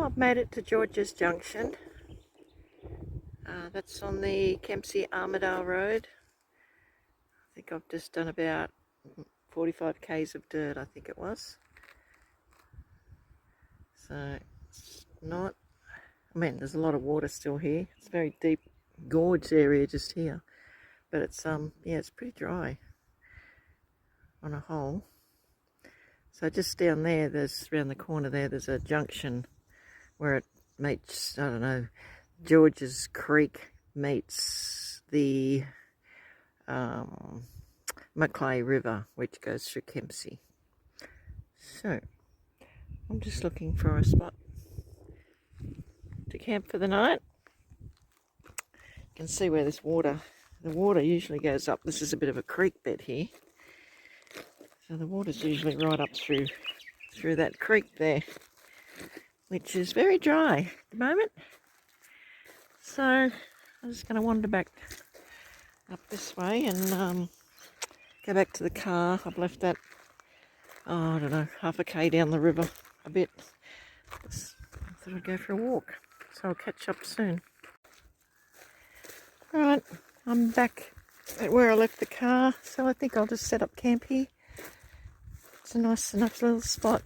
Well, I've made it to George's Junction. That's on the Kempsey Armidale Road. I think I've just done about 45 k's of dirt, I think it was. So it's not, I mean, there's a lot of water still here. It's a very deep gorge area just here, but it's yeah, it's pretty dry on a whole. So just down there, there's around the corner there's a junction where it meets, I don't know, George's Creek meets the Macleay River, which goes through Kempsey. So I'm just looking for a spot to camp for the night. You can see where the water usually goes up. This is a bit of a creek bed here, so the water's usually right up through that creek there, which is very dry at the moment. So I'm just going to wander back up this way and go back to the car. I've left that, I don't know, half a k down the river a bit. I thought I'd go for a walk, so I'll catch up soon. Right, I'm back at where I left the car, so I think I'll just set up camp here. It's a nice enough little spot.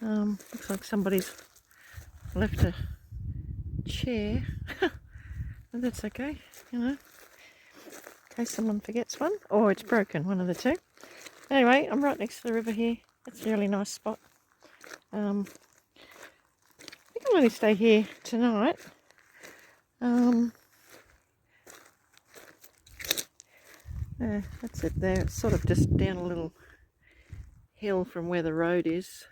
Looks like somebody's left a chair, but that's okay, you know, in case someone forgets one, or it's broken, one of the two. Anyway, I'm right next to the river here. It's a really nice spot. I think I'll only stay here tonight. Yeah, that's it there. It's sort of just down a little hill from where the road is.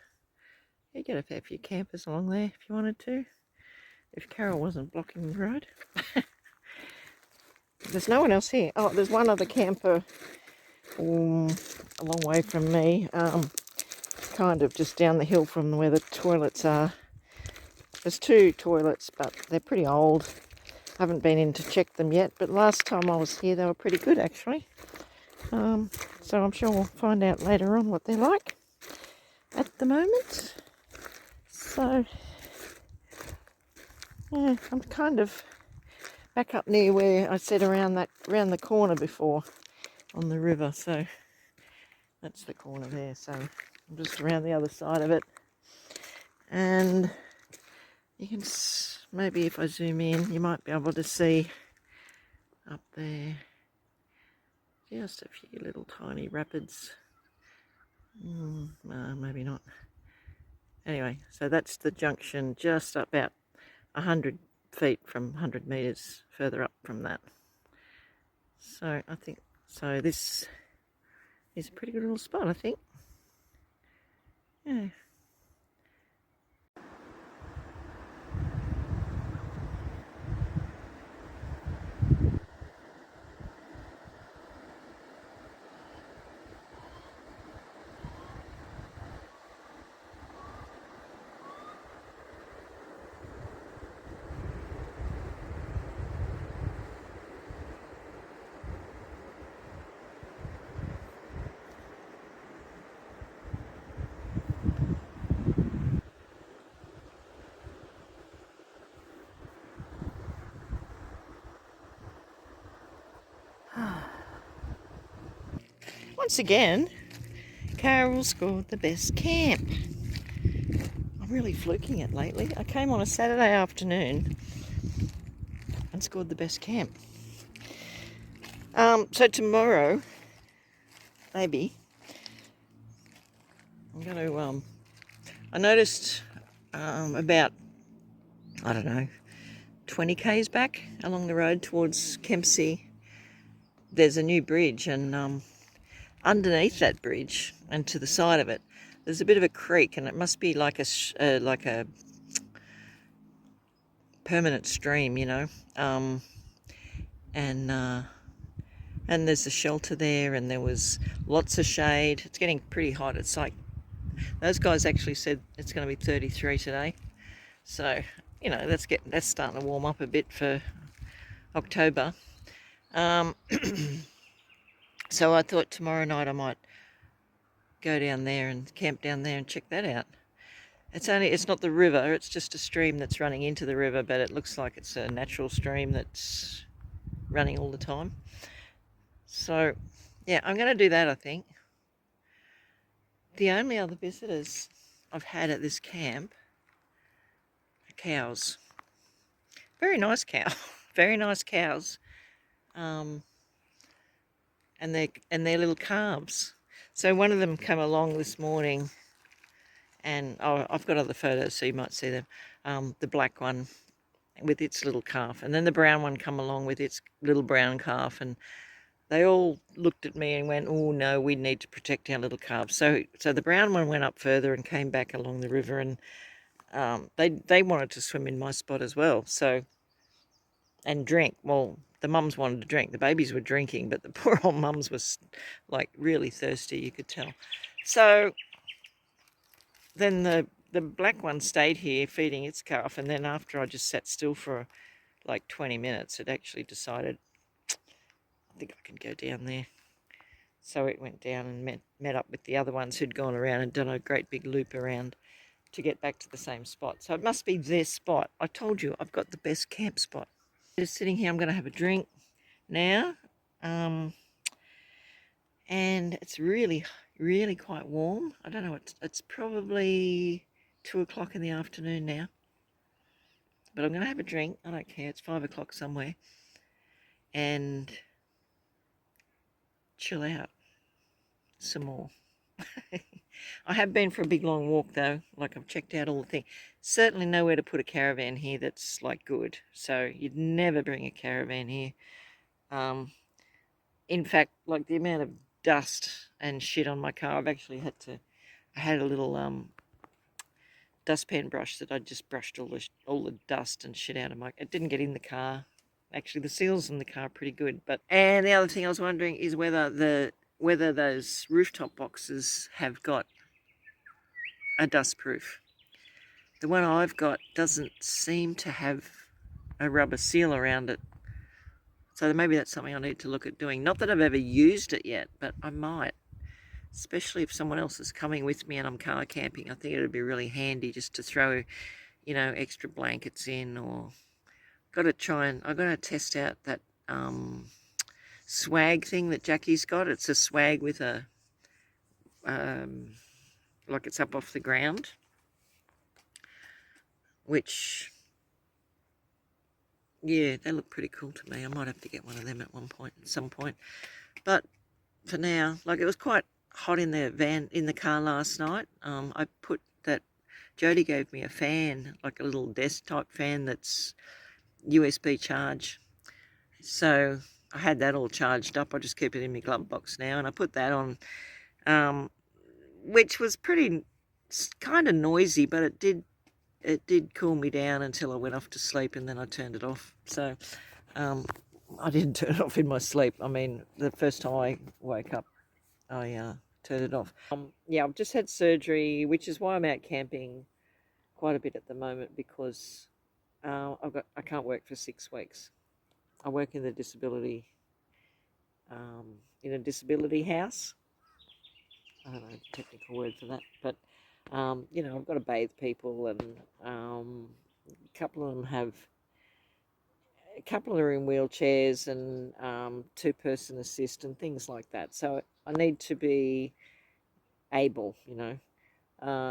You get a fair few campers along there if you wanted to, if Carol wasn't blocking the road. There's no one else here. Oh, there's one other camper a long way from me, kind of just down the hill from where the toilets are. There's two toilets, but they're pretty old. I haven't been in to check them yet, but last time I was here they were pretty good actually. So I'm sure we'll find out later on what they're like at the moment. So yeah, I'm kind of back up near where I said around the corner before on the river. So that's the corner there. So I'm just around the other side of it, and you can maybe if I zoom in, you might be able to see up there just a few little tiny rapids. No, maybe not. Anyway, so that's the junction, just about 100 feet from 100 metres further up from that. So I think, so this is a pretty good little spot, I think. Yeah. Once again, Carol scored the best camp. I'm really fluking it lately. I came on a Saturday afternoon and scored the best camp. So tomorrow, maybe, I'm going to, I noticed about, I don't know, 20 k's back along the road towards Kempsey, there's a new bridge, and underneath that bridge and to the side of it, there's a bit of a creek, and it must be like a permanent stream, you know. And there's a shelter there, and there was lots of shade. It's getting pretty hot. It's like, those guys actually said it's going to be 33 today. So, you know, that's starting to warm up a bit for October. So I thought tomorrow night I might go down there and camp down there and check that out. It's not the river, it's just a stream that's running into the river, but it looks like it's a natural stream that's running all the time. So, yeah, I'm going to do that, I think. The only other visitors I've had at this camp are cows. Very nice cow, very nice cows, and their little calves. So one of them came along this morning, and I've got other photos so you might see them. The black one with its little calf, and then the brown one come along with its little brown calf, and they all looked at me and went, "Oh no, we need to protect our little calves." So the brown one went up further and came back along the river, and they wanted to swim in my spot as well. So and drink. Well, the mums wanted to drink. The babies were drinking, but the poor old mums was like really thirsty. You could tell. So then the black one stayed here feeding its calf, and then after I just sat still for like 20 minutes, it actually decided, I think I can go down there. So it went down and met up with the other ones who'd gone around and done a great big loop around to get back to the same spot. So it must be their spot. I told you, I've got the best camp spot. Just sitting here, I'm going to have a drink now. And it's really, really quite warm. I don't know, it's probably 2 o'clock in the afternoon now. But I'm going to have a drink. I don't care. It's 5 o'clock somewhere. And chill out some more. I have been for a big long walk though. Like I've checked out all the things. Certainly nowhere to put a caravan here that's like good. So you'd never bring a caravan here. In fact, like the amount of dust and shit on my car, I had a little dustpan brush that I just brushed all the dust and shit out of it didn't get in the car. Actually, the seals in the car are pretty good. And the other thing I was wondering is whether those rooftop boxes have got a dustproof. The one I've got doesn't seem to have a rubber seal around it. So maybe that's something I need to look at doing. Not that I've ever used it yet, but I might. Especially if someone else is coming with me and I'm car camping. I think it would be really handy just to throw, extra blankets in, or I'm going to test out that swag thing that Jackie's got. It's a swag with a, like it's up off the ground, which, yeah, they look pretty cool to me. I might have to get one of them at some point. But for now, like, it was quite hot in the car last night. I put that, Jody gave me a fan, like a little desk type fan that's USB charge. So I had that all charged up. I just keep it in my glove box now, and I put that on, which was kind of noisy, but it did cool me down until I went off to sleep, and then I turned it off. So I didn't turn it off in my sleep. I mean, the first time I woke up, I turned it off. Yeah, I've just had surgery, which is why I'm out camping quite a bit at the moment, because I can't work for 6 weeks. I work in a disability house. I don't know the technical word for that, but I've got to bathe people, and a couple of them are in wheelchairs, and 2-person assist and things like that. So I need to be able,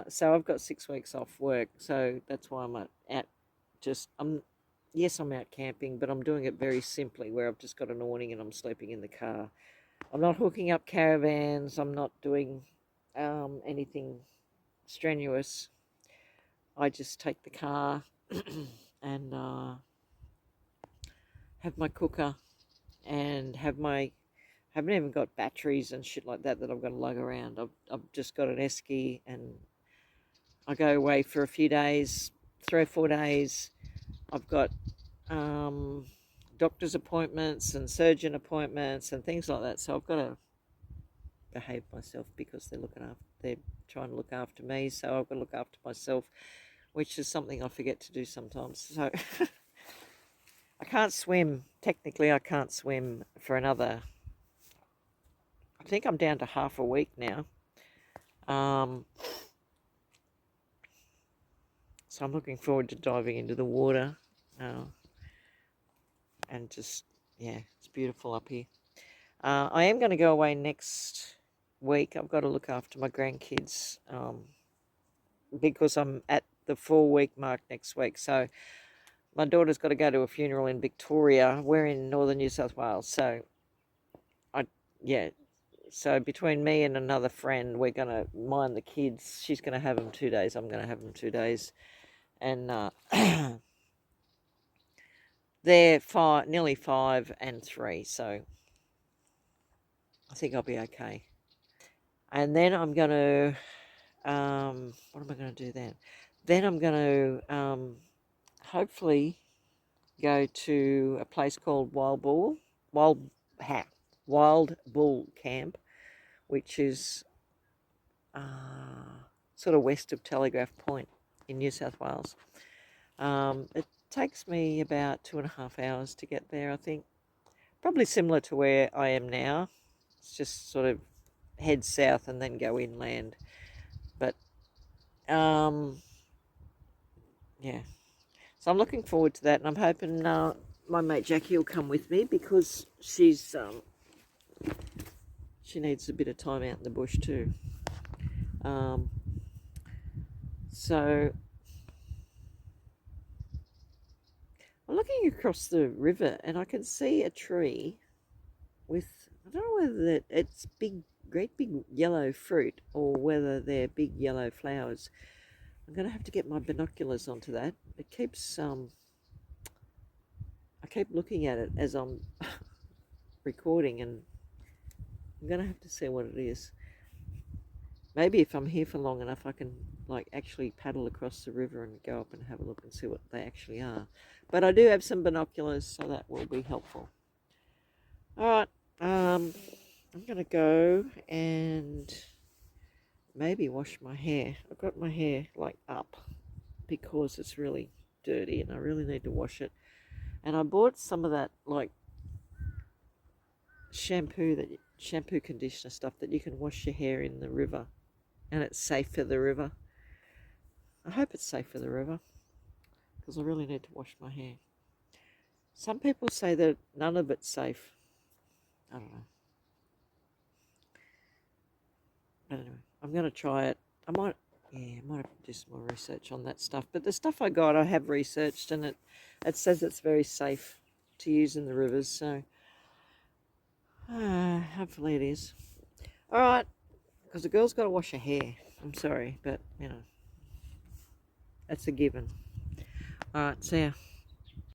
so I've got 6 weeks off work. So that's why I'm I'm out camping, but I'm doing it very simply, where I've just got an awning and I'm sleeping in the car. I'm not hooking up caravans. I'm not doing anything strenuous. I just take the car and have my cooker, and haven't even got batteries and shit like that I've got to lug around. I've just got an esky, and I go away for a few days, 3 or 4 days. I've got doctor's appointments and surgeon appointments and things like that. So I've got to behave myself, because they're trying to look after me. So I've got to look after myself, which is something I forget to do sometimes. So I can't swim. Technically, I can't swim for another, I think I'm down to half a week now. So I'm looking forward to diving into the water. And just, yeah, it's beautiful up here. I am going to go away next week. I've got to look after my grandkids because I'm at the 4-week mark next week. So my daughter's got to go to a funeral in Victoria. We're in northern New South Wales. So, yeah. So between me and another friend, we're going to mind the kids. She's going to have them 2 days. I'm going to have them 2 days. And they're nearly 5 and 3. So I think I'll be okay. And then I'm going to, what am I going to do then? Then I'm going to hopefully go to a place called Wild Bull Camp, which is sort of west of Telegraph Point in New South Wales. It takes me about 2.5 hours to get there, I think. Probably similar to where I am now. It's just sort of head south and then go inland. But, yeah. So I'm looking forward to that, and I'm hoping my mate Jackie will come with me because she needs a bit of time out in the bush too. So I'm looking across the river and I can see a tree with, I don't know whether it's great big yellow fruit or whether they're big yellow flowers. I'm going to have to get my binoculars onto that. It keeps, I keep looking at it as I'm recording, and I'm going to have to see what it is. Maybe if I'm here for long enough, I can actually paddle across the river and go up and have a look and see what they actually are. But I do have some binoculars, so that will be helpful. All right, I'm going to go and maybe wash my hair. I've got my hair up because it's really dirty and I really need to wash it. And I bought some of that shampoo conditioner stuff that you can wash your hair in the river, and it's safe for the river. I hope it's safe for the river because I really need to wash my hair. Some people say that none of it's safe. I don't know. But anyway, I'm going to try it. I might have to do some more research on that stuff. But the stuff I got, I have researched, and it says it's very safe to use in the rivers. So hopefully it is. All right, because the girl's got to wash her hair. I'm sorry, but, that's a given. All right, see ya.